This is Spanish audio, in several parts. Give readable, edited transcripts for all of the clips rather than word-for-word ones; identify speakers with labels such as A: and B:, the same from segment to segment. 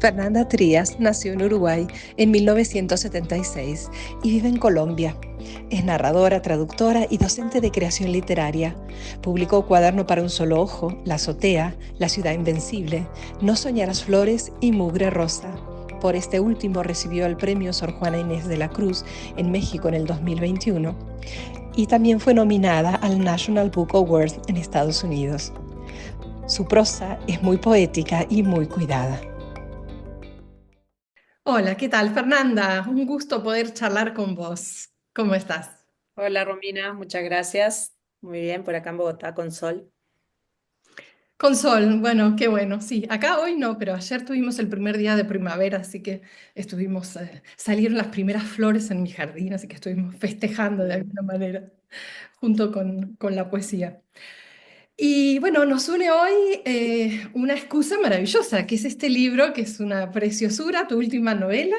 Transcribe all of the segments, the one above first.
A: Fernanda Trías nació en Uruguay en 1976 y vive en Colombia. Es narradora, traductora y docente de creación literaria. Publicó Cuaderno para un solo ojo, La azotea, La ciudad invencible, No soñarás flores y Mugre rosa. Por este último recibió el premio Sor Juana Inés de la Cruz en México en el 2021 y también fue nominada al National Book Award en Estados Unidos. Su prosa es muy poética y muy cuidada. Hola, ¿qué tal, Fernanda? Un gusto poder charlar con vos. ¿Cómo estás?
B: Hola Romina, muchas gracias. Muy bien, por acá en Bogotá con sol.
A: Con sol, bueno, qué bueno. Sí, acá hoy no, pero ayer tuvimos el primer día de primavera, así que salieron las primeras flores en mi jardín, así que estuvimos festejando de
B: Mm.
A: alguna manera, junto con la poesía. Y bueno, nos une hoy una excusa maravillosa, que es este libro, que es una preciosura, tu última novela,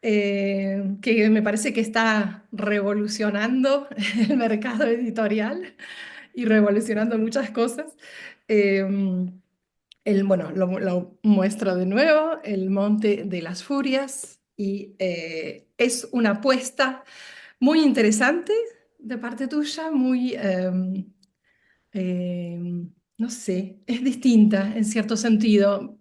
A: que me parece que está revolucionando el mercado editorial y revolucionando muchas cosas. Eh, bueno, lo muestro de nuevo, El Monte de las Furias, y es una apuesta muy interesante de parte tuya, muy, eh, no sé, es distinta en cierto sentido.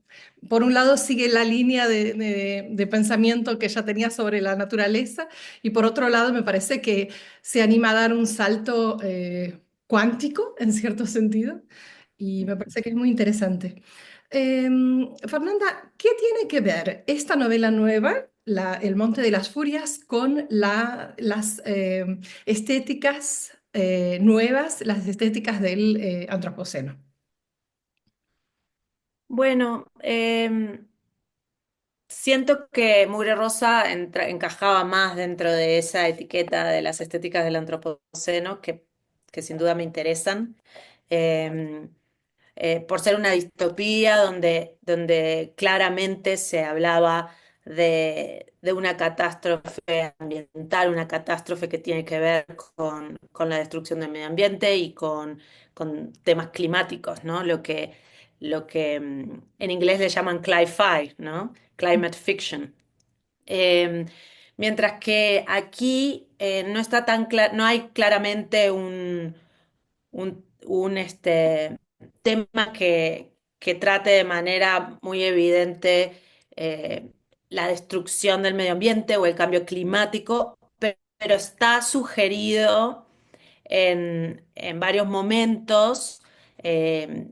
A: Por un lado sigue la línea de pensamiento que ya tenía sobre la naturaleza y por otro lado me parece que se anima a dar un salto cuántico en cierto sentido y me parece que es muy interesante. Fernanda, ¿qué tiene que ver esta novela nueva, El Monte de las Furias, con las estéticas nuevas, las estéticas del antropoceno?
B: Bueno, siento que Mugre Rosa encajaba más dentro de esa etiqueta de las estéticas del antropoceno que sin duda me interesan. Em, por ser una distopía donde claramente se hablaba de una catástrofe ambiental, una catástrofe que tiene que ver con la destrucción del medio ambiente y con temas climáticos, ¿no? Lo que en inglés le llaman cli-fi, ¿no? Climate fiction. Eh, Mientras que aquí no está no hay claramente un tema que trate de manera muy evidente eh, la destrucción del medio ambiente o el cambio climático, pero está sugerido en varios momentos eh,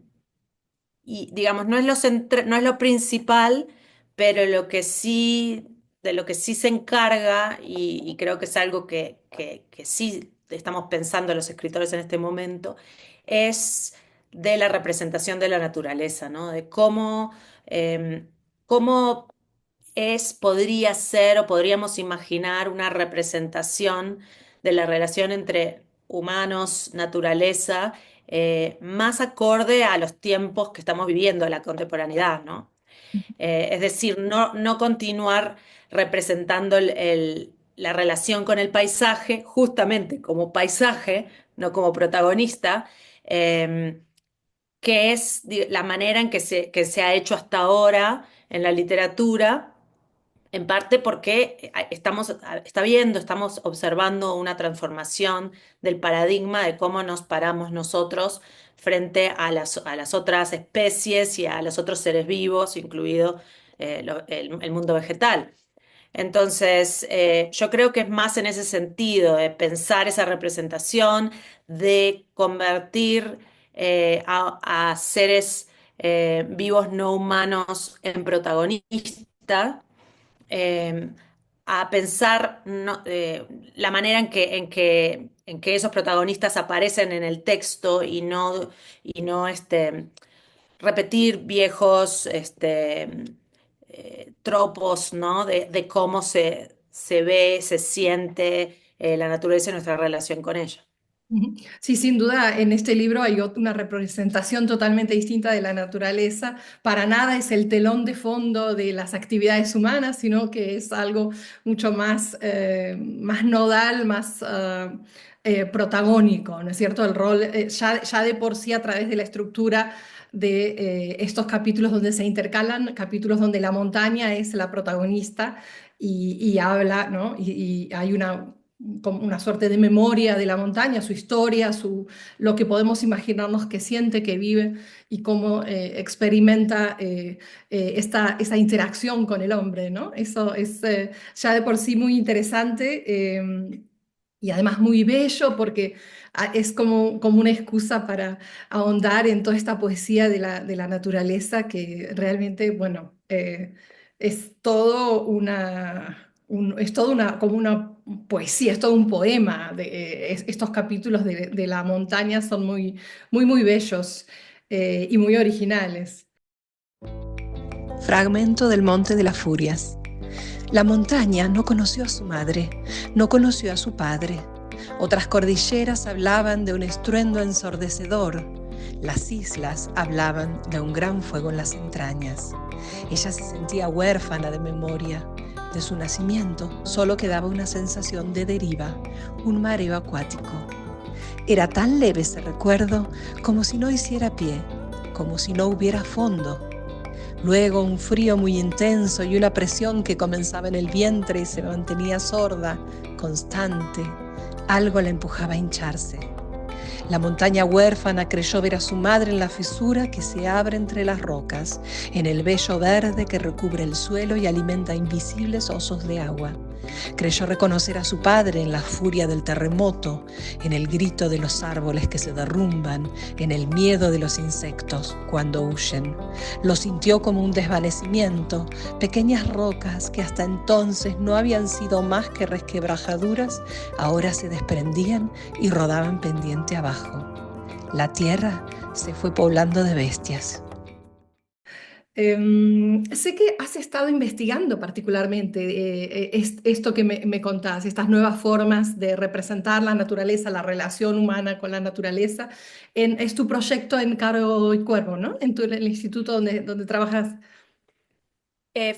B: y digamos, no es lo principal, pero de lo que sí se encarga, y creo que es algo que sí estamos pensando los escritores en este momento, es de la representación de la naturaleza, ¿no? De cómo podría ser o podríamos imaginar una representación de la relación entre humanos, naturaleza, más acorde a los tiempos que estamos viviendo, a la contemporaneidad, ¿no? Es decir, no continuar representando la relación con el paisaje justamente como paisaje, no como protagonista, eh, que es la manera en que se ha hecho hasta ahora en la literatura, en parte porque estamos observando una transformación del paradigma de cómo nos paramos nosotros frente a las otras especies y a los otros seres vivos, incluido el mundo vegetal. Entonces, yo creo que es más en ese sentido, de pensar esa representación, de convertir a seres vivos no humanos en protagonistas, eh, a pensar la manera en que esos protagonistas aparecen en el texto y no repetir viejos tropos, ¿no? De cómo se ve, se siente la naturaleza y nuestra relación con ella.
A: Ujú. Sí, sin duda, en este libro hay una representación totalmente distinta de la naturaleza. Para nada es el telón de fondo de las actividades humanas, sino que es algo mucho más, más nodal, más protagónico, ¿no es cierto? El rol, ya de por sí a través de la estructura de estos capítulos donde se intercalan, capítulos donde la montaña es la protagonista y habla, ¿no? Y hay una como una suerte de memoria de la montaña, su historia, lo que podemos imaginarnos que siente, que vive y cómo experimenta esa interacción con el hombre, ¿no? Eso es ya de por sí muy interesante y además muy bello porque es como una excusa para ahondar en toda esta poesía de la naturaleza que realmente, bueno, es todo es todo como una poesía, es todo un poema. Estos capítulos de la montaña son muy, muy, muy bellos y muy originales.
C: Fragmento del Monte de las Furias. La montaña no conoció a su madre, no conoció a su padre. Otras cordilleras hablaban de un estruendo ensordecedor. Las islas hablaban de un gran fuego en las entrañas. Ella se sentía huérfana de memoria. De su nacimiento solo quedaba una sensación de deriva, un mareo acuático. Era tan leve ese recuerdo como si no hiciera pie, como si no hubiera fondo. Luego un frío muy intenso y una presión que comenzaba en el vientre y se mantenía sorda, constante. Algo la empujaba a hincharse. La montaña huérfana creyó ver a su madre en la fisura que se abre entre las rocas, en el vello verde que recubre el suelo y alimenta invisibles osos de agua. Creyó reconocer a su padre en la furia del terremoto, en el grito de los árboles que se derrumban, en el miedo de los insectos cuando huyen. Lo sintió como un desvanecimiento, pequeñas rocas que hasta entonces no habían sido más que resquebrajaduras, ahora se desprendían y rodaban pendiente abajo. La tierra se fue poblando de bestias.
A: Sé que has estado investigando particularmente esto que me contás, estas nuevas formas de representar la naturaleza, la relación humana con la naturaleza. Es tu proyecto en Caro y Cuervo, ¿no? En el instituto donde trabajas.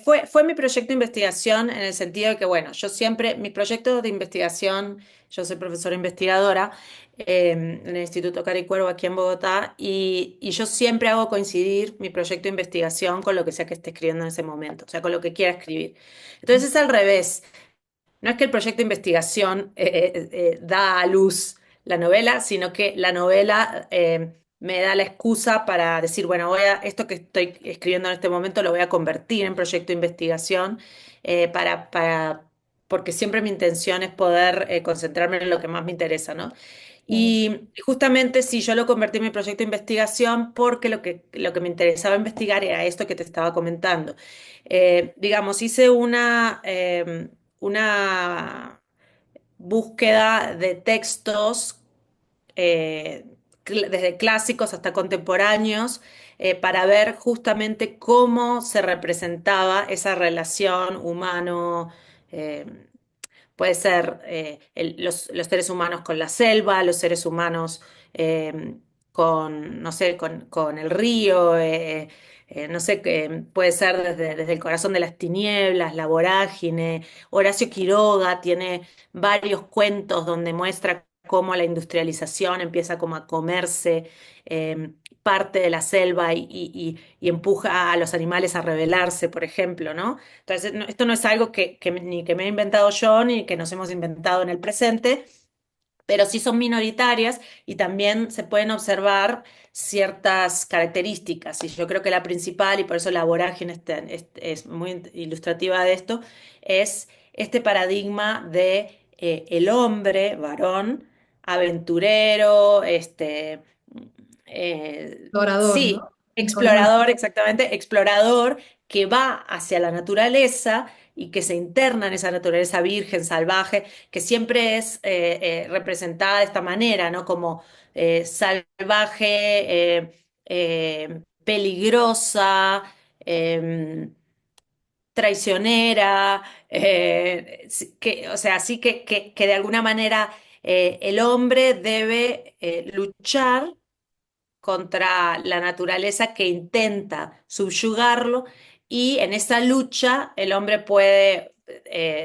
B: Fue mi proyecto de investigación en el sentido de que, bueno, yo siempre, mi proyecto de investigación, yo soy profesora investigadora en el Instituto Cari Cuervo aquí en Bogotá y yo siempre hago coincidir mi proyecto de investigación con lo que sea que esté escribiendo en ese momento, o sea, con lo que quiera escribir. Entonces es al revés. No es que el proyecto de investigación da a luz la novela, sino que la novela me da la excusa para decir, bueno, esto que estoy escribiendo en este momento lo voy a convertir en proyecto de investigación porque siempre mi intención es poder concentrarme en lo que más me interesa, ¿no? Y justamente sí, yo lo convertí en mi proyecto de investigación porque lo que me interesaba investigar era esto que te estaba comentando. Digamos, hice una búsqueda de textos desde clásicos hasta contemporáneos para ver justamente cómo se representaba esa relación humano. eh, Puede ser los seres humanos con la selva, los seres humanos con, no sé, con el río, no sé, puede ser desde el corazón de las tinieblas, la vorágine. Horacio Quiroga tiene varios cuentos donde muestra cómo la industrialización empieza como a comerse parte de la selva y empuja a los animales a rebelarse, por ejemplo, ¿no? Entonces, esto no es algo ni que me he inventado yo ni que nos hemos inventado en el presente, pero sí son minoritarias y también se pueden observar ciertas características. Y yo creo que la principal, y por eso la vorágine es muy ilustrativa de esto, es este paradigma de el hombre, varón, aventurero,
A: Explorador,
B: sí,
A: ¿no?
B: explorador, exactamente, explorador que va hacia la naturaleza y que se interna en esa naturaleza virgen, salvaje, que siempre es representada de esta manera, ¿no? Como salvaje, peligrosa, eh, traicionera, o sea, sí que de alguna manera el hombre debe luchar contra la naturaleza que intenta subyugarlo y en esa lucha el hombre puede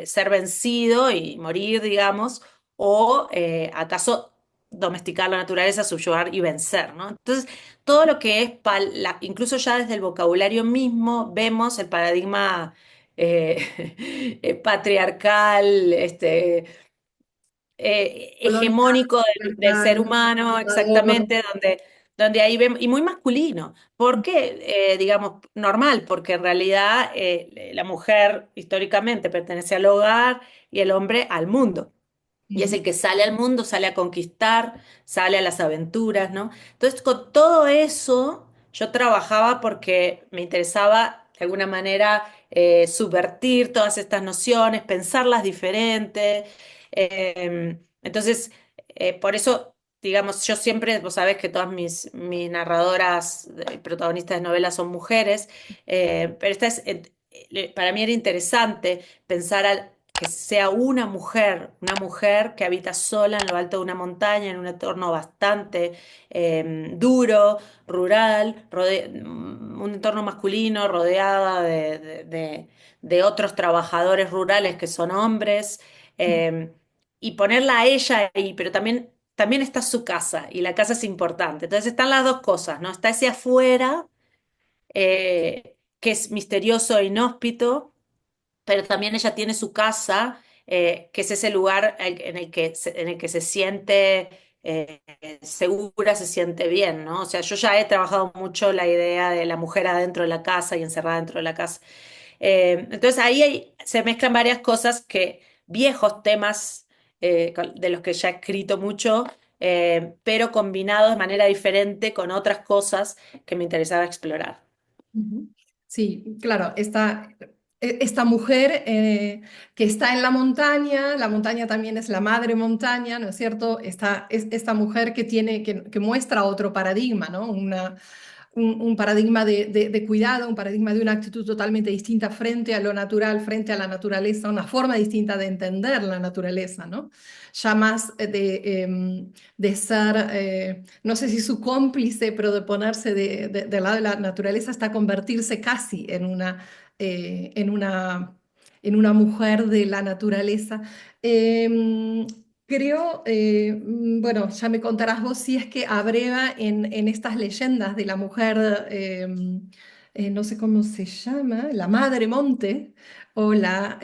B: ser vencido y morir, digamos, o acaso domesticar la naturaleza, subyugar y vencer, ¿no? Entonces, todo lo que es, incluso ya desde el vocabulario mismo, vemos el paradigma patriarcal,
C: Colonial,
B: hegemónico del ser humano,
C: conservador.
B: exactamente, donde ahí vemos, y muy masculino. ¿Por qué? Digamos, normal, porque en realidad la mujer históricamente pertenece al hogar y el hombre al mundo. Y es
C: Ujú,
B: el que sale al mundo, sale a conquistar, sale a las aventuras, ¿no? Entonces, con todo eso, yo trabajaba porque me interesaba, de alguna manera, subvertir todas estas nociones, pensarlas diferentes. Entonces, por eso, digamos, yo siempre, vos sabés que todas mis narradoras, protagonistas de novelas son mujeres, pero para mí era interesante pensar que sea una mujer que habita sola en lo alto de una montaña, en un entorno bastante duro, rural, un entorno masculino rodeada de otros trabajadores rurales que son hombres, eh, y ponerla a ella ahí, pero también está su casa, y la casa es importante. Entonces están las dos cosas, ¿no? Está ese afuera, que es misterioso e inhóspito, pero también ella tiene su casa, que es ese lugar en el que se siente segura, se siente bien, ¿no? O sea, yo ya he trabajado mucho la idea de la mujer adentro de la casa y encerrada dentro de la casa. Entonces se mezclan varias cosas viejos temas de los que ya he escrito mucho, pero combinados de manera diferente con otras cosas que me interesaba explorar.
C: ujú. Sí, claro, esta mujer que está en la montaña también es la madre montaña, ¿no es cierto? Esta mujer que muestra otro paradigma, ¿no? Un paradigma de cuidado, un paradigma de una actitud totalmente distinta frente a lo natural, frente a la naturaleza, una forma distinta de entender la naturaleza, ¿no? Ya más de ser, no sé si su cómplice, pero de ponerse del lado de la naturaleza hasta convertirse casi en una mujer de la naturaleza. Em, Creo, bueno, ya me contarás vos si es que abreva en estas leyendas de la mujer, no sé cómo se llama, la Madre Monte, o la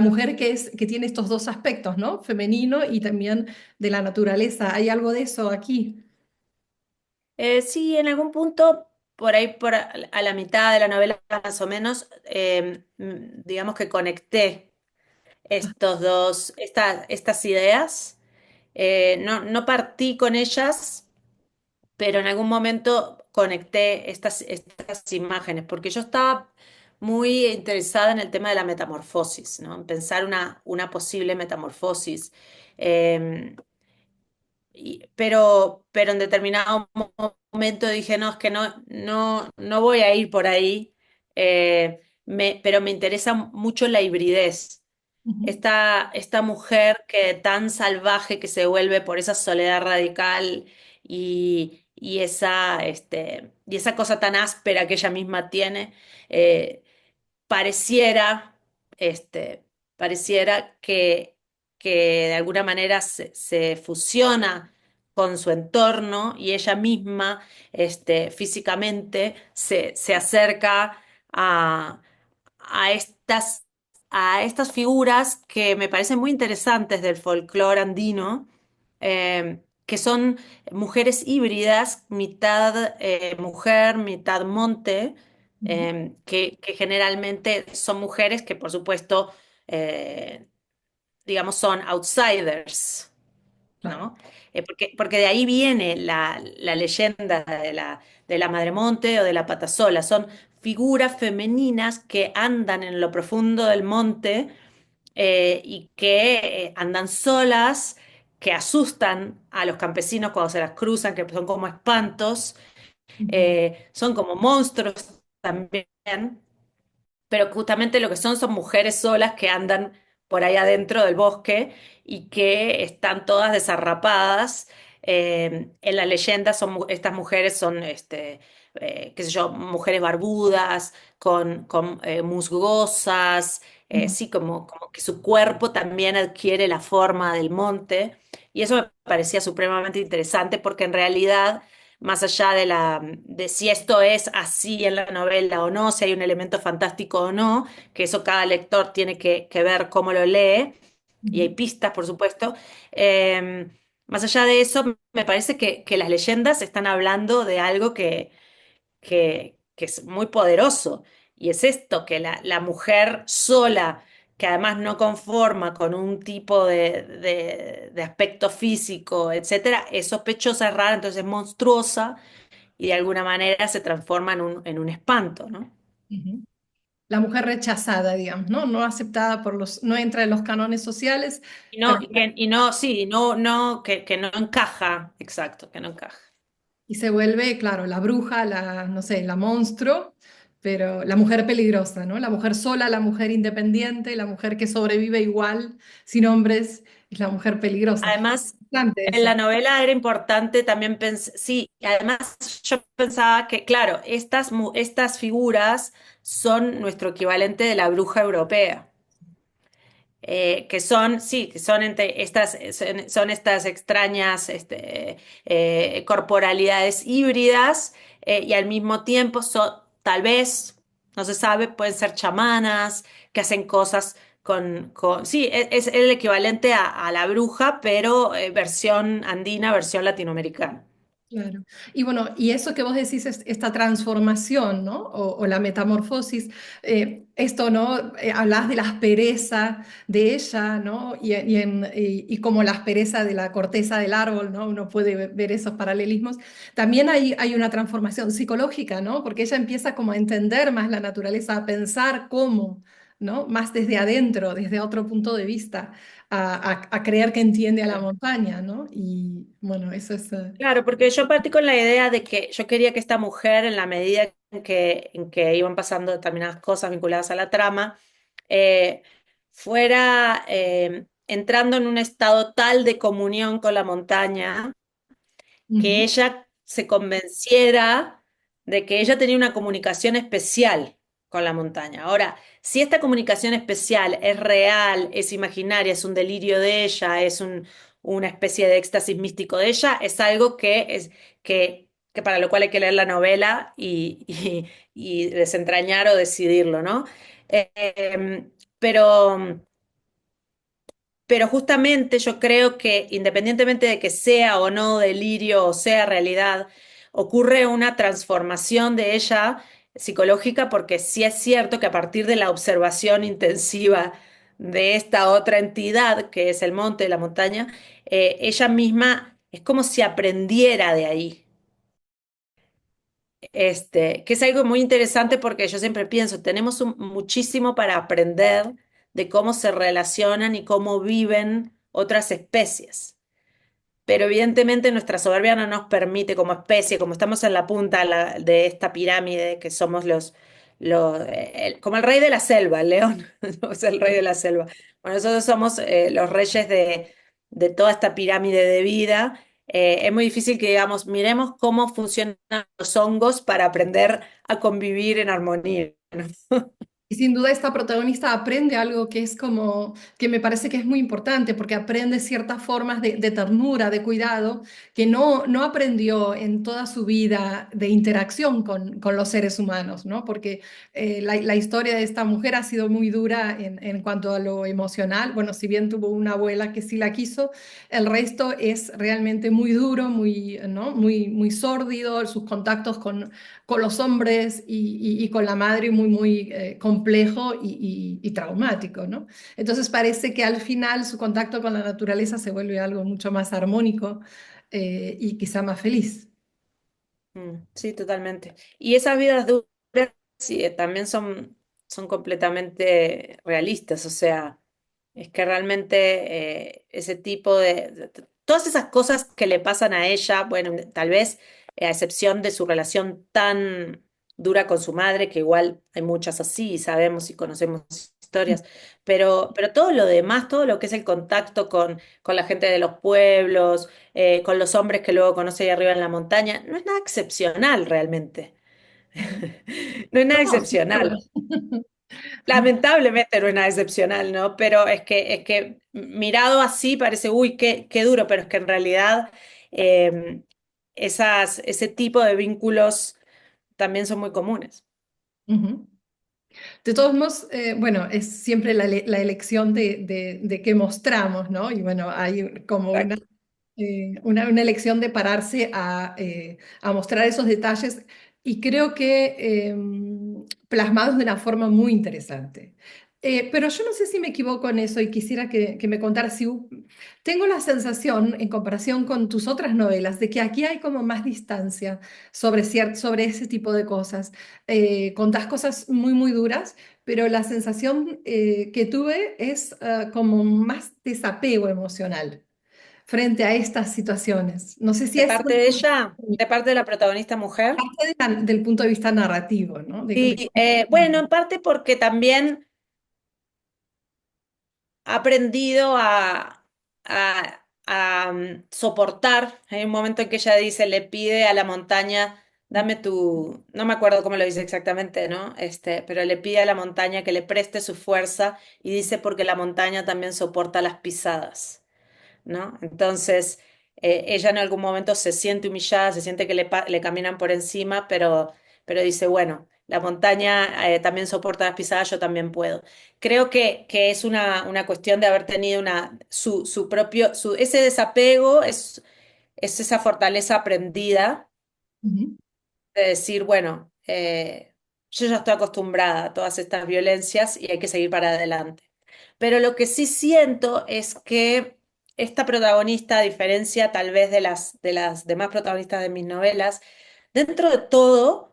C: mujer que tiene estos dos aspectos, ¿no? Femenino y también de la naturaleza. ¿Hay algo de eso aquí?
B: Sí, en algún punto, por ahí a la mitad de la novela más o menos, digamos que conecté estas ideas. No partí con ellas, pero en algún momento conecté estas imágenes, porque yo estaba muy interesada en el tema de la metamorfosis, ¿no? En pensar una posible metamorfosis. Eh, pero en determinado momento dije, no, es que no voy a ir por ahí, pero me interesa mucho la hibridez.
C: Ujú,
B: Esta mujer que tan salvaje que se vuelve por esa soledad radical y esa cosa tan áspera que ella misma tiene, eh, pareciera, este, pareciera que de alguna manera se fusiona con su entorno y ella misma, físicamente se acerca a, a estas, a estas figuras que me parecen muy interesantes del folclore andino, que son mujeres híbridas, mitad mujer, mitad monte,
C: ujú,
B: que generalmente son mujeres que, por supuesto, eh, digamos, son outsiders,
C: claro.
B: ¿no? Porque de ahí viene la leyenda de la Madremonte o de la Patasola. Son figuras femeninas que andan en lo profundo del monte, y que andan solas, que asustan a los campesinos cuando se las cruzan, que son como espantos,
C: Ujú,
B: son como monstruos también, pero justamente lo que son mujeres solas que andan por ahí adentro del bosque y que están todas desarrapadas. En la leyenda estas mujeres son, qué sé yo, mujeres barbudas, con musgosas,
C: Ujú,
B: sí, como que su cuerpo también adquiere la forma del monte. Y eso me parecía supremamente interesante porque en realidad, más allá de si esto es así en la novela o no, si hay un elemento fantástico o no, que eso cada lector tiene que ver cómo lo lee, y hay
C: ujú,
B: pistas, por supuesto. Eh, Más allá de eso, me parece que las leyendas están hablando de algo que es muy poderoso, y es esto, que la mujer sola, que además no conforma con un tipo de aspecto físico, etcétera, es sospechosa, es rara, entonces es monstruosa, y de alguna manera se transforma en un espanto, ¿no?
C: ujú. La mujer rechazada, digamos, ¿no? No aceptada por los, no entra en los cánones sociales, pero
B: Sí, no, que no encaja, exacto, que no encaja.
C: y se vuelve, claro, la bruja, la, no sé, la monstruo, pero la mujer peligrosa, ¿no? La mujer sola, la mujer independiente, la mujer que sobrevive igual, sin hombres, es la mujer peligrosa.
B: Además,
C: Interesante
B: en
C: eso.
B: la novela era importante también pensar, sí, además yo pensaba que, claro, estas figuras son nuestro equivalente de la bruja europea. Que son, sí, que son, son estas extrañas corporalidades híbridas, y al mismo tiempo son, tal vez, no se sabe, pueden ser chamanas que hacen cosas sí, es el equivalente a la bruja, pero versión andina, versión latinoamericana.
C: Claro. Y bueno, y eso que vos decís, esta transformación, ¿no? O la metamorfosis, esto, ¿no? Hablás de la aspereza de ella, ¿no? Y como la aspereza de la corteza del árbol, ¿no? Uno puede ver esos paralelismos. También hay una transformación psicológica, ¿no? Porque ella empieza como a entender más la naturaleza, a pensar cómo, ¿no? Más desde adentro, desde otro punto de vista, a creer que entiende a la montaña, ¿no? Y bueno, eso es...
B: Claro, porque yo partí con la idea de que yo quería que esta mujer, en la medida en que iban pasando determinadas cosas vinculadas a la trama, eh, fuera entrando en un estado tal de comunión con la montaña, que
C: Ujú,
B: ella se convenciera de que ella tenía una comunicación especial con la montaña. Ahora, si esta comunicación especial es real, es imaginaria, es un delirio de ella, una especie de éxtasis místico de ella, es algo que para lo cual hay que leer la novela y desentrañar o decidirlo, ¿no? Pero pero justamente yo creo que independientemente de que sea o no delirio o sea realidad, ocurre una transformación de ella psicológica, porque sí es cierto que a partir de la observación intensiva de esta otra entidad que es el monte, la montaña, ella misma es como si aprendiera de ahí. Que es algo muy interesante porque yo siempre pienso, tenemos muchísimo para aprender de cómo se relacionan y cómo viven otras especies. Pero evidentemente nuestra soberbia no nos permite como especie, como estamos en la punta de esta pirámide, que somos como el rey de la selva, el león, no es el rey de la selva. Bueno, nosotros somos los reyes de toda esta pirámide de vida. Es muy difícil que digamos, miremos cómo funcionan los hongos para aprender a convivir en armonía, ¿no?
C: y sin duda esta protagonista aprende algo que es como, que me parece que es muy importante, porque aprende ciertas formas de ternura, de cuidado, que no aprendió en toda su vida de interacción con los seres humanos, ¿no? Porque la historia de esta mujer ha sido muy dura en cuanto a lo emocional. Bueno, si bien tuvo una abuela que sí la quiso, el resto es realmente muy duro, muy, ¿no? Muy sórdido, sus contactos con los hombres y con la madre muy complejo y traumático, ¿no? Entonces parece que al final su contacto con la naturaleza se vuelve algo mucho más armónico y quizá más feliz.
B: Sí, totalmente. Y esas vidas duras sí, también son completamente realistas, o sea, es que realmente ese tipo todas esas cosas que le pasan a ella, bueno, tal vez a excepción de su relación tan dura con su madre, que igual hay muchas así, y sabemos y conocemos historias, pero todo lo demás, todo lo que es el contacto con la gente de los pueblos, con los hombres que luego conoce ahí arriba en la montaña, no es nada excepcional realmente.
C: Ujú.
B: No es nada
C: No, sí,
B: excepcional.
C: pero-
B: Lamentablemente no es nada excepcional, ¿no? Pero es que mirado así parece, uy, qué duro, pero es que en realidad eh, ese tipo de vínculos también son muy comunes.
C: Ujú. De todos modos, bueno, es siempre la elección de qué mostramos, ¿no? Y bueno, hay como
B: Exacto.
C: una elección de pararse a mostrar esos detalles y creo que plasmados de una forma muy interesante. Pero yo no sé si me equivoco en eso y quisiera que me contaras si tengo la sensación, en comparación con tus otras novelas, de que aquí hay como más distancia sobre ese tipo de cosas. Contás cosas muy, muy duras, pero la sensación que tuve es como más desapego emocional frente a estas situaciones. No sé si
B: De
C: es
B: parte de ella, de parte de la protagonista mujer.
C: parte del punto de vista narrativo, ¿no?
B: Sí, bueno, en parte porque también ha aprendido a soportar. Hay un momento en que ella dice, le pide a la montaña, dame tu, no me acuerdo cómo lo dice exactamente, ¿no? Pero le pide a la montaña que le preste su fuerza y dice porque la montaña también soporta las pisadas. ¿No? Entonces, ella en algún momento se siente humillada, se siente que le caminan por encima, pero dice, bueno, la montaña también soporta las pisadas, yo también puedo. Creo que es una cuestión de haber tenido su propio, ese desapego es esa fortaleza aprendida
C: Ujú,
B: de decir, bueno, yo ya estoy acostumbrada a todas estas violencias y hay que seguir para adelante. Pero lo que sí siento es que esta protagonista, a diferencia tal vez de las demás protagonistas de mis novelas, dentro de todo,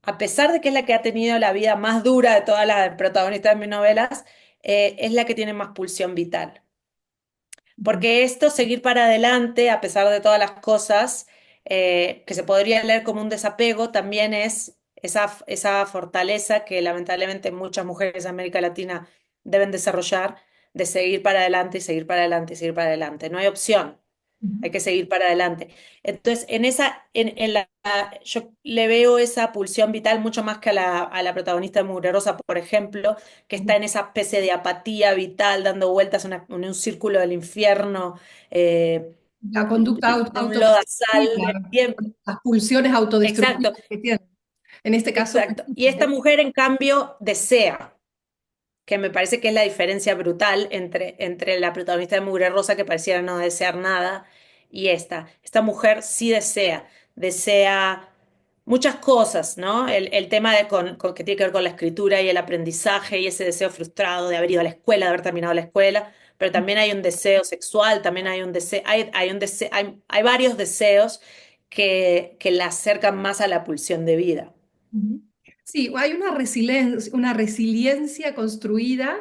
B: a pesar de que es la que ha tenido la vida más dura de todas las protagonistas de mis novelas, es la que tiene más pulsión vital.
C: ujú,
B: Porque esto, seguir para adelante, a pesar de todas las cosas, que se podría leer como un desapego, también es esa fortaleza que lamentablemente muchas mujeres de América Latina deben desarrollar, de seguir para adelante y seguir para adelante y seguir para adelante. No hay opción, hay
C: ujú,
B: que seguir para adelante. Entonces, yo le veo esa pulsión vital mucho más que a la protagonista de Mugre Rosa, por ejemplo, que está
C: ujú.
B: en esa especie de apatía vital, dando vueltas en un círculo del infierno, eh,
C: La conducta
B: de un lodazal de
C: autodestructiva,
B: tiempo.
C: las pulsiones
B: Exacto,
C: autodestructivas que tienen. En este caso,
B: exacto. Y esta mujer, en cambio, desea, que me parece que es la diferencia brutal entre la protagonista de Mugre Rosa, que pareciera no desear nada, y esta mujer sí desea muchas cosas, ¿no? El tema que tiene que ver con la escritura y el aprendizaje y ese deseo frustrado de haber ido a la escuela, de haber terminado la escuela, pero también hay un deseo sexual, también hay un deseo, hay un deseo, hay varios deseos que la acercan más a la pulsión de vida.
C: ujú. Sí, hay una resiliencia construida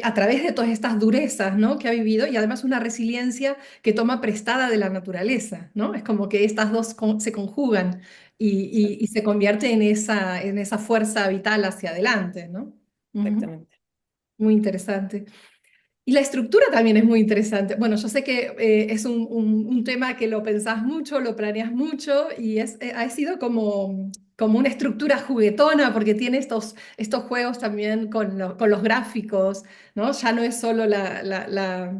C: a través de todas estas durezas, ¿no? Que ha vivido y además una resiliencia que toma prestada de la naturaleza, ¿no? Es como que estas dos se conjugan y se convierte en esa fuerza vital hacia adelante, ¿no? Ujú.
B: Exactamente.
C: Muy interesante. Y la estructura también es muy interesante. Bueno, yo sé que es un tema que lo pensás mucho, lo planeas mucho y ha sido como una estructura juguetona porque tiene estos juegos también con los gráficos, ¿no? Ya no es solo la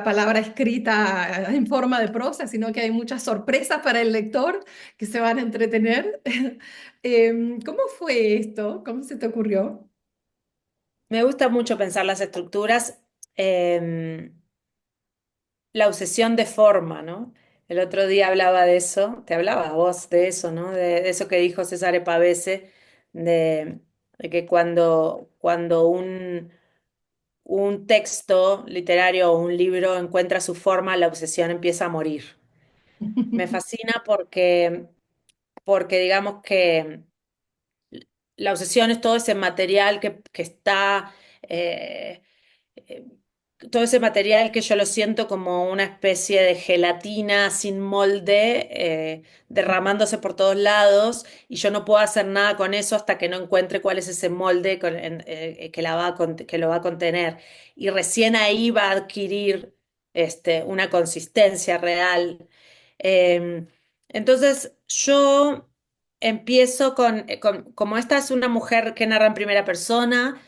C: palabra escrita en forma de prosa, sino que hay muchas sorpresas para el lector que se van a entretener. ¿Cómo fue esto? ¿Cómo se te ocurrió?
B: Me gusta mucho pensar las estructuras, eh, la obsesión de forma, ¿no? El otro día hablaba de eso, te hablaba a vos de eso, ¿no? De eso que dijo Cesare Pavese, de, de que cuando un texto literario o un libro encuentra su forma, la obsesión empieza a morir. Me fascina porque digamos que la obsesión es todo ese material que está... eh, todo ese material que yo lo siento como una especie de gelatina sin molde, derramándose por todos lados, y yo no puedo hacer nada con eso hasta que no encuentre cuál es ese molde que que lo va a contener. Y recién ahí va a adquirir una consistencia real. Eh, entonces yo empiezo como esta es una mujer que narra en primera persona.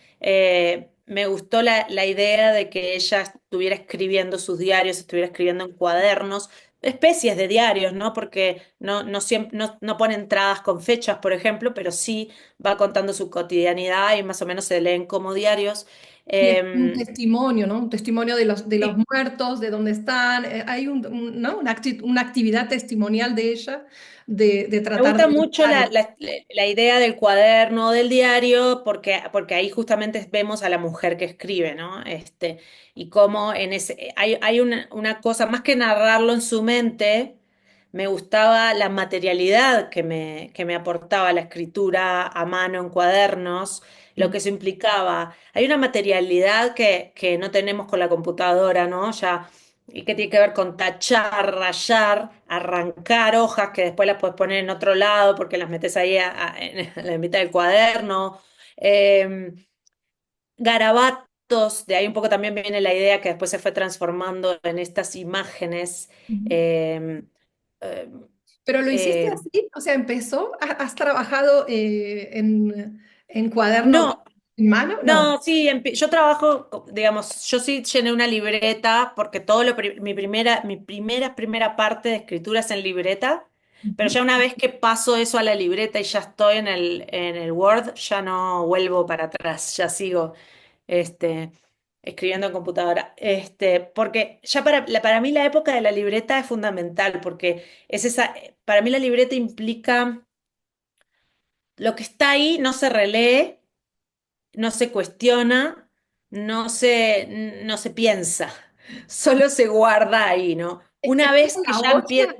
B: Me gustó la idea de que ella estuviera escribiendo sus diarios, estuviera escribiendo en cuadernos, especies de diarios, ¿no? Porque no pone entradas con fechas, por ejemplo, pero sí va contando su cotidianidad y más o menos se leen como diarios.
C: Y es un
B: Eh,
C: testimonio, ¿no? Un testimonio de los
B: sí,
C: muertos, de dónde están. Hay ¿no? Una actividad testimonial de ella de
B: Me
C: tratar
B: gusta
C: de
B: mucho
C: buscar.
B: la idea del cuaderno, del diario, porque ahí justamente vemos a la mujer que escribe, ¿no? Y cómo hay una cosa, más que narrarlo en su mente, me gustaba la materialidad que me aportaba la escritura a mano en cuadernos, lo que eso implicaba. Hay una materialidad que no tenemos con la computadora, ¿no? Ya y que tiene que ver con tachar, rayar, arrancar hojas que después las puedes poner en otro lado porque las metes ahí en la mitad del cuaderno. Eh, Garabatos, de ahí un poco también viene la idea que después se fue transformando en estas imágenes.
C: Ujú.
B: eh, eh,
C: Pero lo hiciste
B: eh,
C: así, o sea, empezó, ¿has trabajado en cuaderno
B: no,
C: en mano? No.
B: No, sí, yo trabajo, digamos, yo sí llené una libreta porque mi primera parte de escritura es en libreta, pero
C: Ujú.
B: ya una vez que paso eso a la libreta y ya estoy en el Word, ya no vuelvo para atrás, ya sigo este, escribiendo en computadora. Porque ya para mí la época de la libreta es fundamental porque para mí la libreta implica lo que está ahí no se relee, no se cuestiona, no se piensa, solo se guarda ahí, ¿no?
C: Es
B: Una
C: como
B: vez que ya empieza,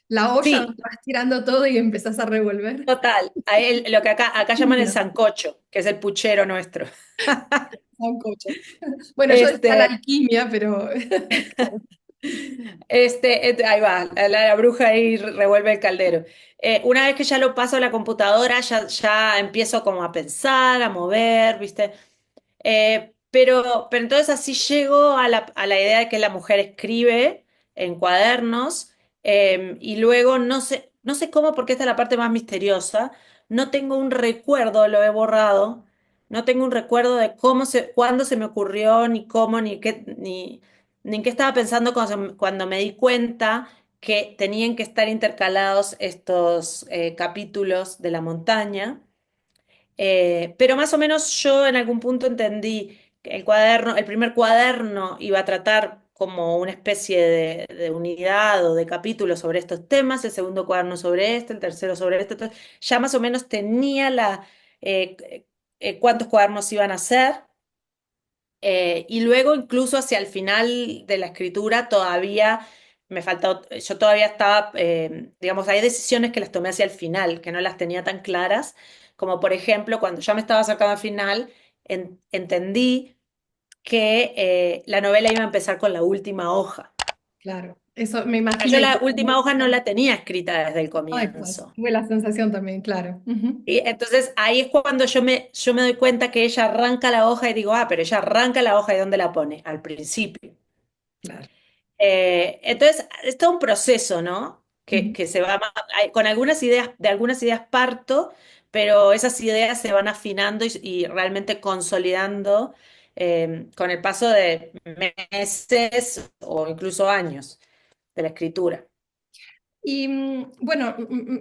C: la olla donde
B: sí,
C: vas tirando todo y empezás a revolver.
B: total, lo que acá llaman el
C: Genial.
B: sancocho, que es el puchero nuestro.
C: Sancocho. Bueno, yo decía la
B: Este,
C: alquimia, pero
B: ahí va, la bruja ahí revuelve el caldero. Una vez que ya lo paso a la computadora, ya empiezo como a pensar, a mover, ¿viste? Pero entonces así llego a la idea de que la mujer escribe en cuadernos, y luego no sé cómo, porque esta es la parte más misteriosa, no tengo un recuerdo, lo he borrado, no tengo un recuerdo de cuándo se me ocurrió, ni cómo, ni en qué estaba pensando cuando me di cuenta que tenían que estar intercalados estos capítulos de la montaña. Pero más o menos yo en algún punto entendí que el primer cuaderno iba a tratar como una especie de unidad o de capítulo sobre estos temas, el segundo cuaderno sobre este, el tercero sobre este. Entonces, ya más o menos tenía cuántos cuadernos iban a ser. Y luego incluso hacia el final de la escritura todavía me faltó, yo todavía estaba, digamos, hay decisiones que las tomé hacia el final, que no las tenía tan claras, como por ejemplo, cuando ya me estaba acercando al final, entendí que la novela iba a empezar con la última hoja.
C: claro, eso me
B: Pero
C: imagino.
B: yo
C: Y
B: la última hoja no la tenía escrita desde el
C: ay, pues,
B: comienzo.
C: tuve la sensación también, claro. Ujú.
B: Y entonces ahí es cuando yo me doy cuenta que ella arranca la hoja y digo, pero ella arranca la hoja y ¿dónde la pone? Al principio.
C: Claro.
B: Entonces, es todo un proceso, ¿no? Que,
C: Ujú.
B: que se va, con de algunas ideas parto, pero esas ideas se van afinando y realmente consolidando con el paso de meses o incluso años de la escritura.
C: Y bueno,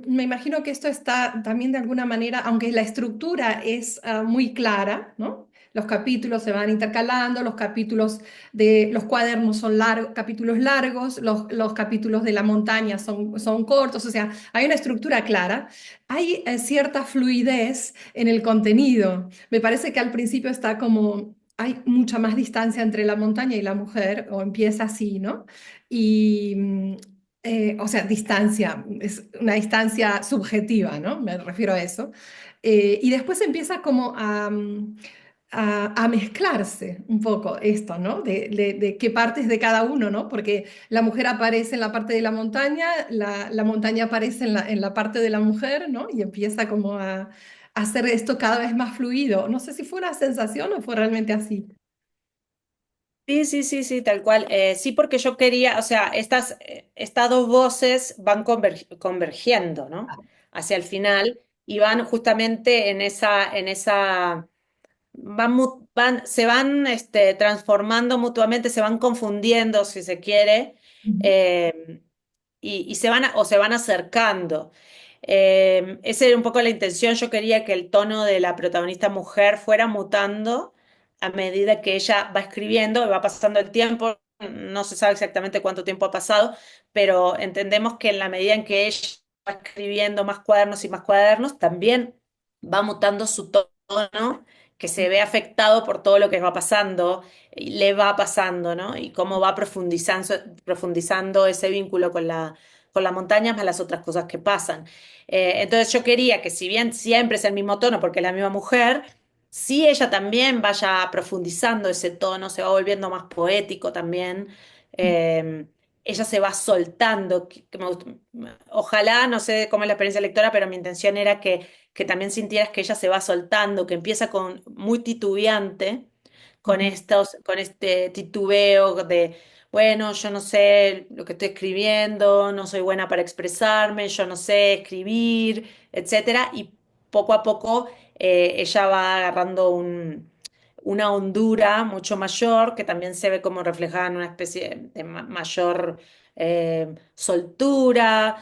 C: me imagino que esto está también de alguna manera, aunque la estructura es muy clara, ¿no? Los capítulos se van intercalando, los capítulos de los cuadernos son largos, capítulos largos, los capítulos de la montaña son cortos, o sea, hay una estructura clara. Hay cierta fluidez en el contenido. Me parece que al principio está como, hay mucha más distancia entre la montaña y la mujer, o empieza así, ¿no? Y, o sea, distancia, es una distancia subjetiva, ¿no? Me refiero a eso. Y después empieza como a mezclarse un poco esto, ¿no? De qué partes de cada uno, ¿no? Porque la mujer aparece en la parte de la montaña, la montaña aparece en la parte de la mujer, ¿no? Y empieza como a hacer esto cada vez más fluido. No sé si fue una sensación o fue realmente así.
B: Sí, sí, sí, sí, tal cual. Sí, porque yo quería, o sea, estas dos voces van convergiendo, ¿no? Hacia el final y van justamente se van transformando mutuamente, se van confundiendo, si se quiere,
C: Ujú,
B: eh, y se van acercando. Esa era un poco la intención. Yo quería que el tono de la protagonista mujer fuera mutando a medida que ella va escribiendo, va pasando el tiempo. No se sabe exactamente cuánto tiempo ha pasado, pero entendemos que en la medida en que ella va escribiendo más cuadernos, también va mutando su tono, que se ve afectado por todo lo que va pasando, y le va pasando, ¿no? Y cómo va profundizando ese vínculo con la montaña más las otras cosas que pasan. Entonces yo quería que si bien siempre es el mismo tono, porque es la misma mujer, sí ella también vaya profundizando ese tono, se va volviendo más poético también. Eh, Ella se va soltando. Ojalá, no sé cómo es la experiencia lectora, pero mi intención era que también sintieras que ella se va soltando, que empieza con muy titubeante,
C: ujú,
B: con este titubeo de, bueno, yo no sé lo que estoy escribiendo, no soy buena para expresarme, yo no sé escribir, etcétera, y poco a poco ella va agarrando una hondura mucho mayor, que también se ve como reflejada en una especie de mayor soltura,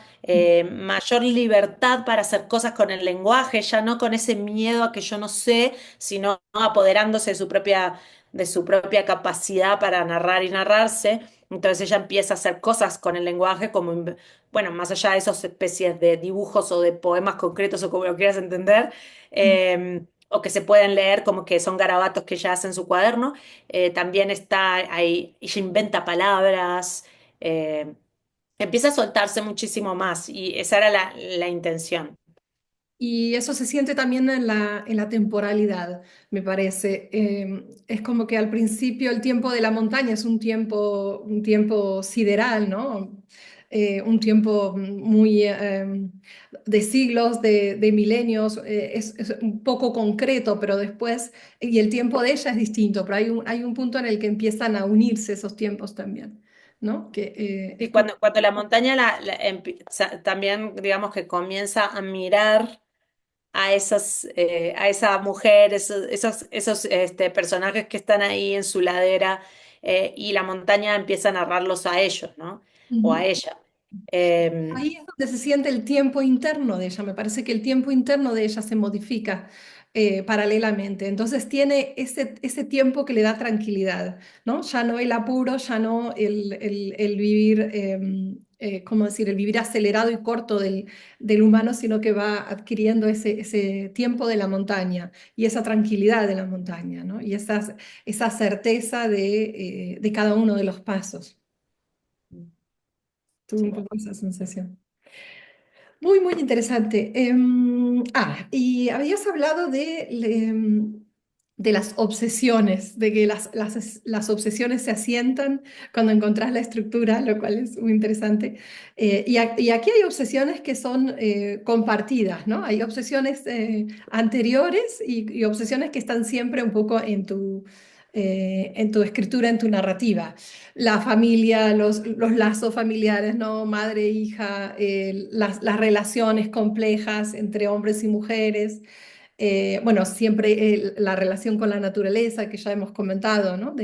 B: mayor libertad para hacer cosas con el lenguaje, ya no con ese miedo a que yo no sé, sino apoderándose de su propia capacidad para narrar y narrarse. Entonces ella empieza a hacer cosas con el lenguaje, como, bueno, más allá de esas especies de dibujos o de poemas concretos o como lo quieras entender, o que se pueden leer como que son garabatos que ella hace en su cuaderno. También está ahí, ella inventa palabras, eh, empieza a soltarse muchísimo más y esa era la intención.
C: y eso se siente también en la temporalidad, me parece. Es como que al principio el tiempo de la montaña es un tiempo sideral, ¿no? Un tiempo muy de siglos, de milenios, es un poco concreto, pero después, y el tiempo de ella es distinto, pero hay un punto en el que empiezan a unirse esos tiempos también, ¿no? Que es
B: Y
C: como...
B: cuando la montaña también, digamos que comienza a mirar a esa mujer, esos personajes que están ahí en su ladera, y la montaña empieza a narrarlos a ellos, ¿no? O a
C: Ujú.
B: ella. Eh,
C: Ahí es donde se siente el tiempo interno de ella. Me parece que el tiempo interno de ella se modifica paralelamente. Entonces tiene ese tiempo que le da tranquilidad, ¿no? Ya no el apuro, ya no el vivir, ¿cómo decir? El vivir acelerado y corto del humano, sino que va adquiriendo ese tiempo de la montaña y esa tranquilidad de la montaña, ¿no? Y esa certeza de cada uno de los pasos. Tuve un
B: sí.
C: poco esa sensación. Muy interesante. Y habías hablado de las obsesiones, de que las obsesiones se asientan cuando encontrás la estructura, lo cual es muy interesante. Y aquí hay obsesiones que son compartidas, ¿no? Hay obsesiones anteriores y obsesiones que están siempre un poco en tu escritura, en tu narrativa. La familia, los lazos familiares, ¿no? Madre, hija, las relaciones complejas entre hombres y mujeres. Bueno, siempre la relación con la naturaleza, que ya hemos comentado, ¿no?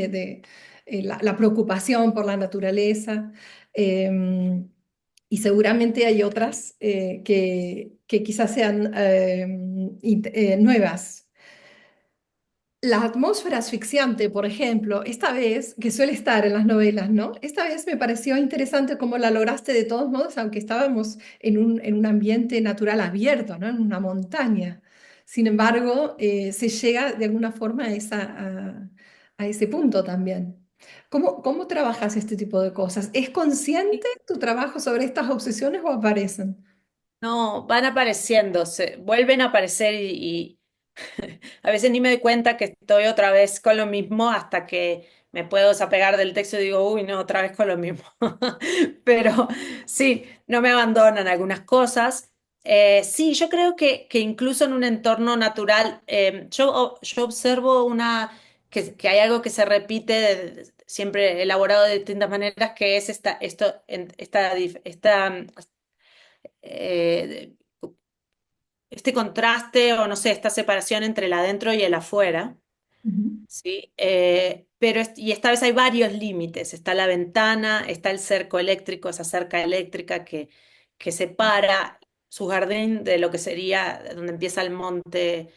C: La preocupación por la naturaleza. Y seguramente hay otras que quizás sean nuevas. La atmósfera asfixiante, por ejemplo, esta vez, que suele estar en las novelas, ¿no? Esta vez me pareció interesante cómo la lograste de todos modos, aunque estábamos en un ambiente natural abierto, ¿no? En una montaña. Sin embargo, se llega de alguna forma a ese punto también. ¿Cómo trabajas este tipo de cosas? ¿Es consciente tu trabajo sobre estas obsesiones o aparecen?
B: No, van apareciendo, vuelven a aparecer A veces ni me doy cuenta que estoy otra vez con lo mismo hasta que me puedo desapegar del texto y digo, uy, no, otra vez con lo mismo. Pero sí, no me abandonan algunas cosas. Sí, yo creo que incluso en un entorno natural, yo observo que hay algo que se repite, siempre elaborado de distintas maneras, que es eh, este contraste o no sé, esta separación entre el adentro y el afuera.
C: Ujú,
B: ¿Sí? Y esta vez hay varios límites. Está la ventana, está el cerco eléctrico, esa cerca eléctrica que separa su jardín de lo que sería donde empieza el monte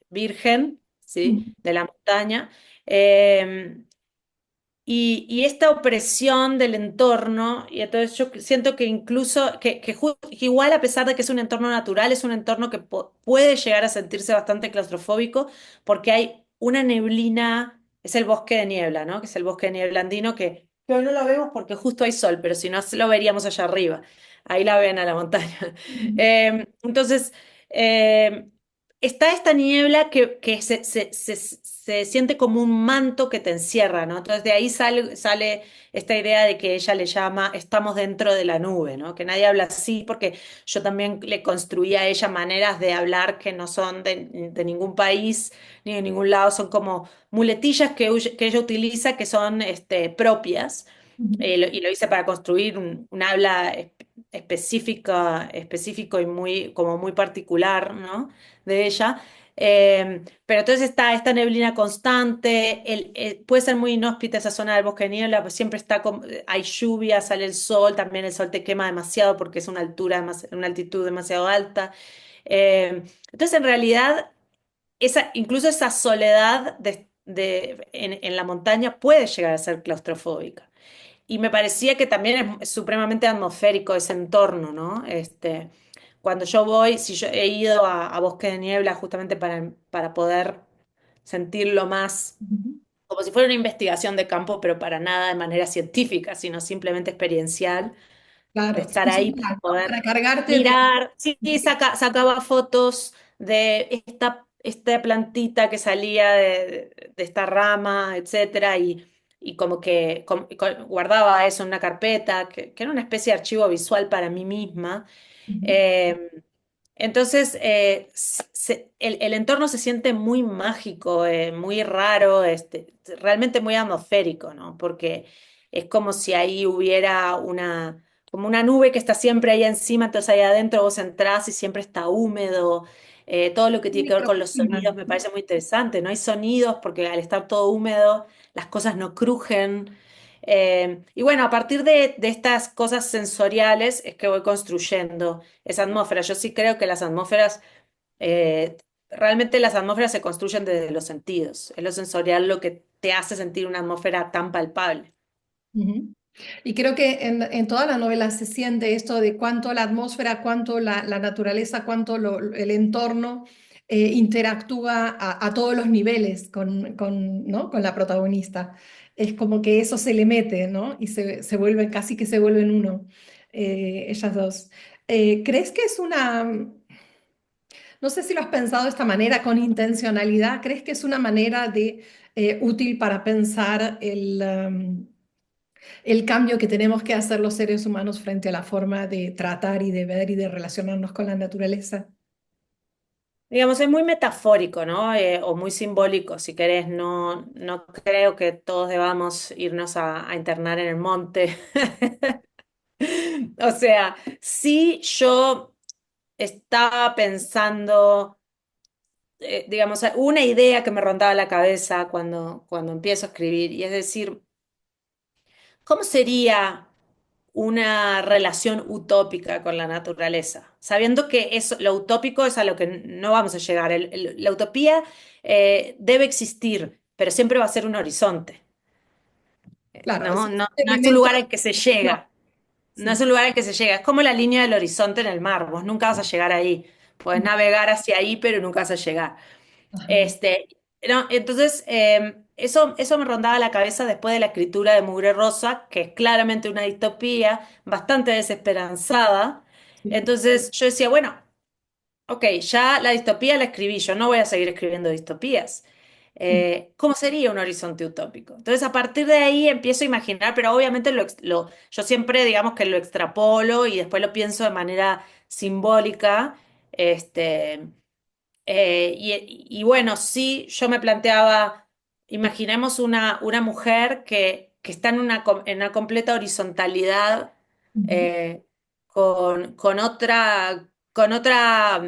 B: Virgen, ¿sí?
C: ujú,
B: De la montaña. Eh, y esta opresión del entorno, y entonces yo siento que incluso, que igual a pesar de que es un entorno natural, es un entorno que puede llegar a sentirse bastante claustrofóbico, porque hay una neblina, es el bosque de niebla, ¿no? Que es el bosque de niebla andino, que hoy no lo vemos porque justo hay sol, pero si no lo veríamos allá arriba. Ahí la ven a la montaña.
C: ujú.
B: Entonces, eh, está esta niebla que se siente como un manto que te encierra, ¿no? Entonces de ahí sale esta idea de que ella le llama estamos dentro de la nube, ¿no? Que nadie habla así porque yo también le construí a ella maneras de hablar que no son de ningún país ni de ningún lado, son como muletillas que ella utiliza que son propias.
C: Ujú.
B: Y lo hice para construir un habla específico y muy, como muy particular, ¿no? De ella. Pero entonces está esta neblina constante, puede ser muy inhóspita esa zona del bosque de niebla, pues siempre hay lluvia, sale el sol, también el sol te quema demasiado porque es una altitud demasiado alta. Entonces en realidad, incluso esa soledad en la montaña puede llegar a ser claustrofóbica. Y me parecía que también es supremamente atmosférico ese entorno, ¿no? Cuando yo voy, si yo he ido a Bosque de Niebla justamente para poder sentirlo más,
C: Ujú.
B: como si fuera una investigación de campo, pero para nada de manera científica, sino simplemente experiencial, de
C: Claro,
B: estar ahí para
C: sensorial, ¿no?
B: poder
C: Para cargarte de...
B: mirar. Sí, sacaba fotos de esta plantita que salía de esta rama, etcétera, y como que guardaba eso en una carpeta, que era una especie de archivo visual para mí misma.
C: Ujú.
B: Eh, entonces, el entorno se siente muy mágico, muy raro, realmente muy atmosférico, ¿no? Porque es como si ahí hubiera como una nube que está siempre ahí encima, entonces ahí adentro vos entrás y siempre está húmedo. Todo lo que
C: Un
B: tiene que ver con los
C: microclima,
B: sonidos me
C: ¿no?
B: parece muy interesante. No hay sonidos porque al estar todo húmedo, las cosas no crujen. Y bueno, a partir de estas cosas sensoriales es que voy construyendo esa atmósfera. Yo sí creo que eh, realmente las atmósferas se construyen desde los sentidos. Es lo sensorial lo que te hace sentir una atmósfera tan palpable.
C: Ujú. Y creo que en toda la novela se siente esto de cuánto la atmósfera, cuánto la naturaleza, cuánto el entorno interactúa a todos los niveles ¿no? Con la protagonista. Es como que eso se le mete, ¿no? Y se vuelven, casi que se vuelven uno, ellas dos. ¿Crees que es una, no sé si lo has pensado de esta manera, con intencionalidad, crees que es una manera de, útil para pensar el cambio que tenemos que hacer los seres humanos frente a la forma de tratar y de ver y de relacionarnos con la naturaleza?
B: Digamos, es muy metafórico, ¿no? O muy simbólico, si querés. No creo que todos debamos irnos a internar en el monte. O sea, sí yo estaba pensando, digamos, una idea que me rondaba la cabeza cuando empiezo a escribir, y es decir, ¿cómo sería una relación utópica con la naturaleza? Sabiendo que lo utópico es a lo que no vamos a llegar. La utopía debe existir, pero siempre va a ser un horizonte,
C: Claro,
B: ¿no?
C: es
B: No,
C: un
B: no es un
C: elemento
B: lugar al que se
C: de ficción.
B: llega. No es
C: Sí.
B: un lugar al que se llega. Es como la línea del horizonte en el mar. Vos nunca vas a llegar ahí. Puedes navegar hacia ahí, pero nunca vas a llegar.
C: Ajá.
B: Este, no, entonces, eso me rondaba la cabeza después de la escritura de Mugre Rosa, que es claramente una distopía, bastante desesperanzada.
C: Sí.
B: Entonces yo decía, bueno, Ok, ya la distopía la escribí, yo no voy a seguir escribiendo distopías. ¿Cómo sería un horizonte utópico? Entonces, a partir de ahí empiezo a imaginar, pero obviamente yo siempre, digamos que lo extrapolo y después lo pienso de manera simbólica. Este, y bueno, sí, yo me planteaba, imaginemos una mujer que está en una completa horizontalidad
C: Ujú.
B: eh, con otra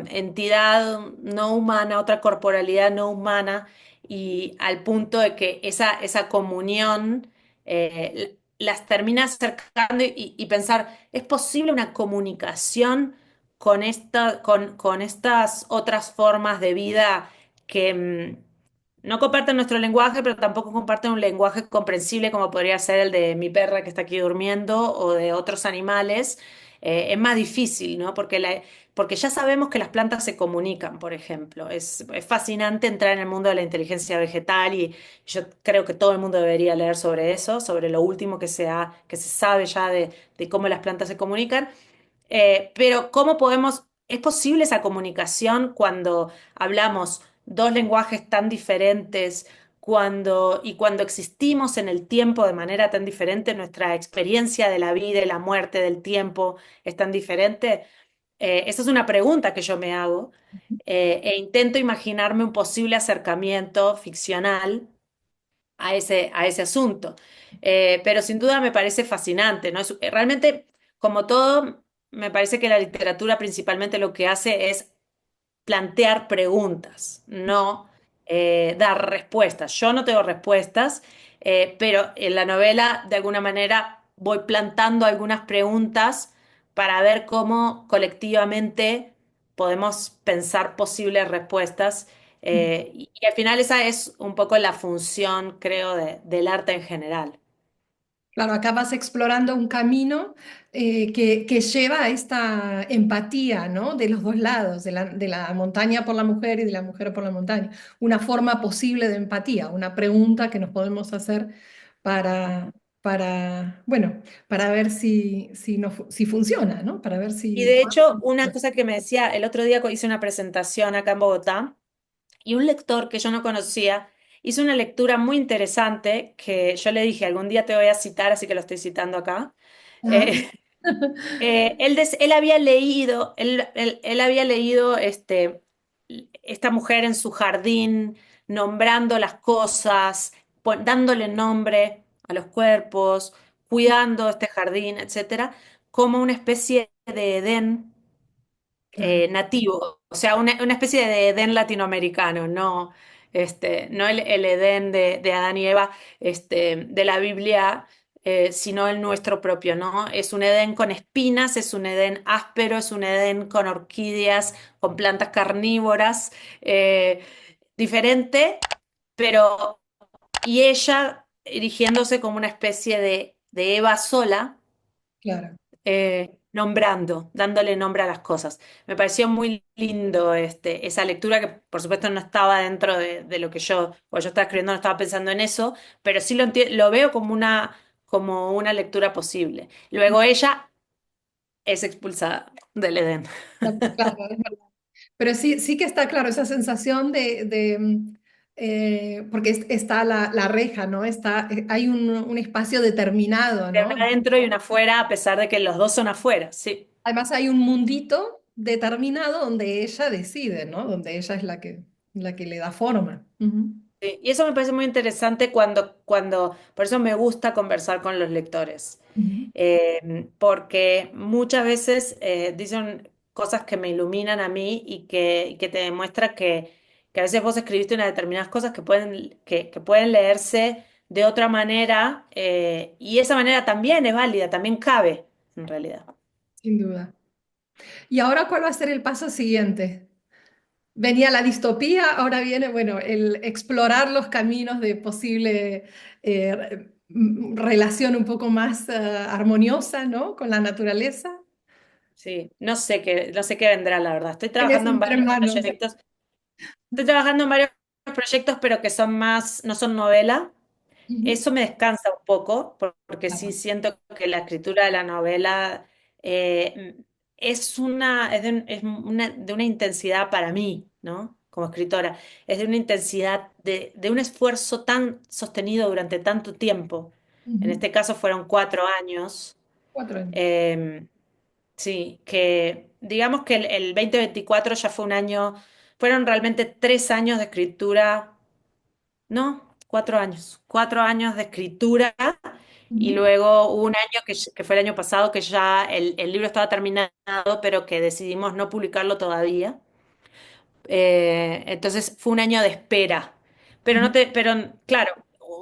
B: entidad no humana, otra corporalidad no humana, y al punto de que esa comunión las termina acercando y pensar, ¿es posible una comunicación con estas otras formas de vida que no comparten nuestro lenguaje, pero tampoco comparten un lenguaje comprensible como podría ser el de mi perra que está aquí durmiendo o de otros animales? Es más difícil, ¿no? Porque ya sabemos que las plantas se comunican, por ejemplo. Es fascinante entrar en el mundo de la inteligencia vegetal y yo creo que todo el mundo debería leer sobre eso, sobre lo último que se sabe ya de cómo las plantas se comunican. Pero ¿cómo podemos, es posible esa comunicación cuando hablamos dos lenguajes tan diferentes, cuando existimos en el tiempo de manera tan diferente, nuestra experiencia de la vida y la muerte del tiempo es tan diferente? Esa es una pregunta que yo me hago, e intento imaginarme un posible acercamiento ficcional a ese asunto. Pero sin duda me parece fascinante, ¿no? Realmente, como todo, me parece que la literatura principalmente lo que hace es plantear preguntas, no dar respuestas. Yo no tengo respuestas, pero en la novela, de alguna manera, voy plantando algunas preguntas para ver cómo colectivamente podemos pensar posibles respuestas. Y al final esa es un poco la función, creo, del arte en general.
C: Claro, acá vas explorando un camino que lleva a esta empatía, ¿no? De los dos lados, de la montaña por la mujer y de la mujer por la montaña. Una forma posible de empatía, una pregunta que nos podemos hacer para, bueno, para ver si funciona, ¿no? Para ver
B: Y
C: si...
B: de hecho, una cosa que me decía, el otro día hice una presentación acá en Bogotá y un lector que yo no conocía hizo una lectura muy interesante que yo le dije, algún día te voy a citar, así que lo estoy citando acá.
C: Ah,
B: Eh, él había leído, él había leído esta mujer en su jardín, nombrando las cosas, dándole nombre a los cuerpos, cuidando este jardín, etcétera, como una especie de Edén
C: claro,
B: nativo, o sea, una especie de Edén latinoamericano, no, no el Edén de Adán y Eva, de la Biblia, sino el nuestro propio, ¿no? Es un Edén con espinas, es un Edén áspero, es un Edén con orquídeas, con plantas carnívoras, diferente, pero, y ella erigiéndose como una especie de Eva sola,
C: claro.
B: nombrando, dándole nombre a las cosas. Me pareció muy lindo esa lectura que por supuesto no estaba dentro de lo que cuando yo estaba escribiendo no estaba pensando en eso, pero sí lo veo como una lectura posible. Luego ella es expulsada del Edén.
C: Claro, es verdad. Pero sí, sí que está claro esa sensación porque está la reja, ¿no? Hay un espacio determinado,
B: De
C: ¿no?
B: una adentro y una afuera, a pesar de que los dos son afuera, sí.
C: Además hay un mundito determinado donde ella decide, ¿no? Donde ella es la que le da forma. Ujú,
B: Sí, y eso me parece muy interesante por eso me gusta conversar con los lectores.
C: ujú.
B: Porque muchas veces dicen cosas que me iluminan a mí y que te demuestra que a veces vos escribiste unas determinadas cosas que pueden leerse de otra manera, y esa manera también es válida, también cabe, en realidad.
C: Sin duda. ¿Y ahora cuál va a ser el paso siguiente? Venía la distopía, ahora viene, bueno, el explorar los caminos de posible relación un poco más armoniosa, ¿no? Con la naturaleza.
B: Sí, no sé qué vendrá, la verdad.
C: Tienes entre manos.
B: Estoy trabajando en varios proyectos, pero que son más, no son novela.
C: Ujú.
B: Eso me descansa un poco, porque sí
C: Claro.
B: siento que la escritura de la novela eh, de una intensidad para mí, ¿no? Como escritora, es de una intensidad, de un esfuerzo tan sostenido durante tanto tiempo. En
C: Ujú.
B: este caso fueron 4 años.
C: 4 años.
B: eh, sí, que digamos que el 2024 ya fue un año, fueron realmente 3 años de escritura, no, 4 años, 4 años de escritura y
C: Ujú.
B: luego hubo un año que fue el año pasado que ya el libro estaba terminado, pero que decidimos no publicarlo todavía. Entonces fue un año de espera.
C: Ujú.
B: Pero claro,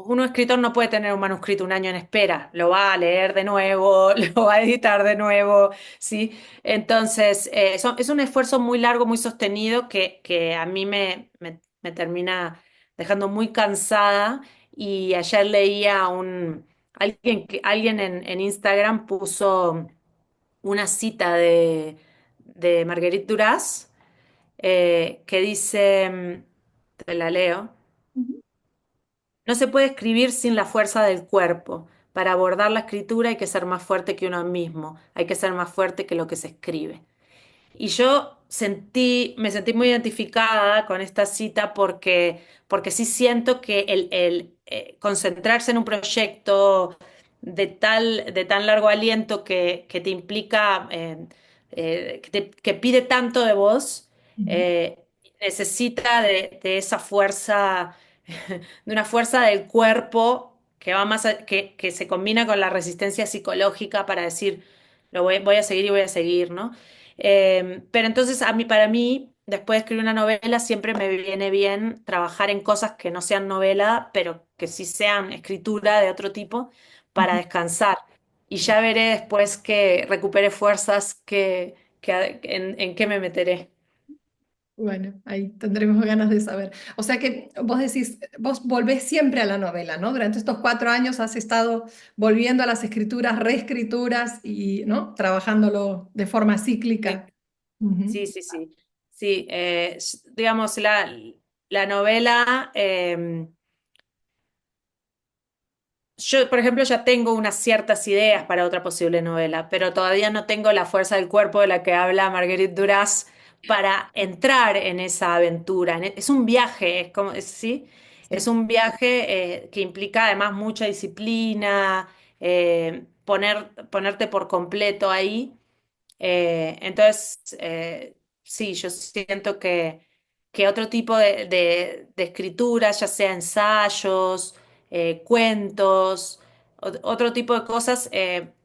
B: un escritor no puede tener un manuscrito un año en espera. Lo va a leer de nuevo, lo va a editar de nuevo, ¿sí? Entonces, es un esfuerzo muy largo, muy sostenido que a mí me termina dejando muy cansada. Y ayer leía alguien en Instagram puso una cita de Marguerite Duras que dice, te la leo,
C: Ujú.
B: no se puede escribir sin la fuerza del cuerpo. Para abordar la escritura hay que ser más fuerte que uno mismo, hay que ser más fuerte que lo que se escribe. Y yo me sentí muy identificada con esta cita porque sí siento que el concentrarse en un proyecto de tan largo aliento que te implica, que pide tanto de vos,
C: Ujú.
B: eh, necesita de esa fuerza, de una fuerza del cuerpo que va que se combina con la resistencia psicológica para decir, voy a seguir y voy a seguir, ¿no? Pero entonces para mí, después de escribir una novela, siempre me viene bien trabajar en cosas que no sean novela, pero que sí sean escritura de otro tipo para
C: Ujú.
B: descansar. Y ya veré después que recupere fuerzas en qué me meteré.
C: Bueno, ahí tendremos ganas de saber. O sea que vos decís, vos volvés siempre a la novela, ¿no? Durante estos 4 años has estado volviendo a las escrituras, reescrituras y, ¿no? Trabajándolo de forma
B: Sí,
C: cíclica. Ujú.
B: sí, sí, sí. Sí, digamos, la novela. Yo, por ejemplo, ya tengo unas ciertas ideas para otra posible novela, pero todavía no tengo la fuerza del cuerpo de la que habla Marguerite Duras para entrar en esa aventura. Es un viaje, ¿sí? Es
C: Sí.
B: un viaje que implica además mucha disciplina, ponerte por completo ahí. Entonces, sí, yo siento que otro tipo de escritura, ya sea ensayos, cuentos, otro tipo de cosas,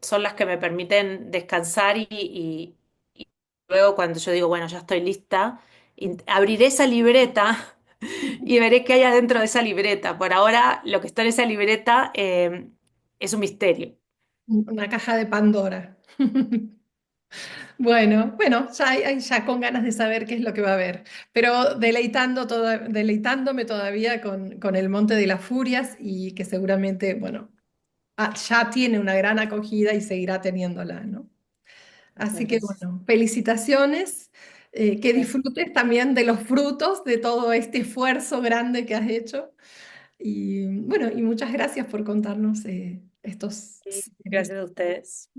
B: son las que me permiten descansar y luego cuando yo digo, bueno, ya estoy lista, abriré esa libreta y veré qué hay adentro de esa libreta. Por ahora, lo que está en esa libreta, es un misterio.
C: Una caja de Pandora. Bueno, ya, ya con ganas de saber qué es lo que va a haber, pero deleitándome todavía con El Monte de las Furias y que seguramente, bueno, ya tiene una gran acogida y seguirá teniéndola, ¿no?
B: Muchas
C: Así que
B: gracias.
C: bueno, felicitaciones, que
B: Gracias.
C: disfrutes también de los frutos de todo este esfuerzo grande que has hecho y bueno, y muchas gracias por contarnos estos
B: Sí,
C: secretos.
B: gracias a ustedes.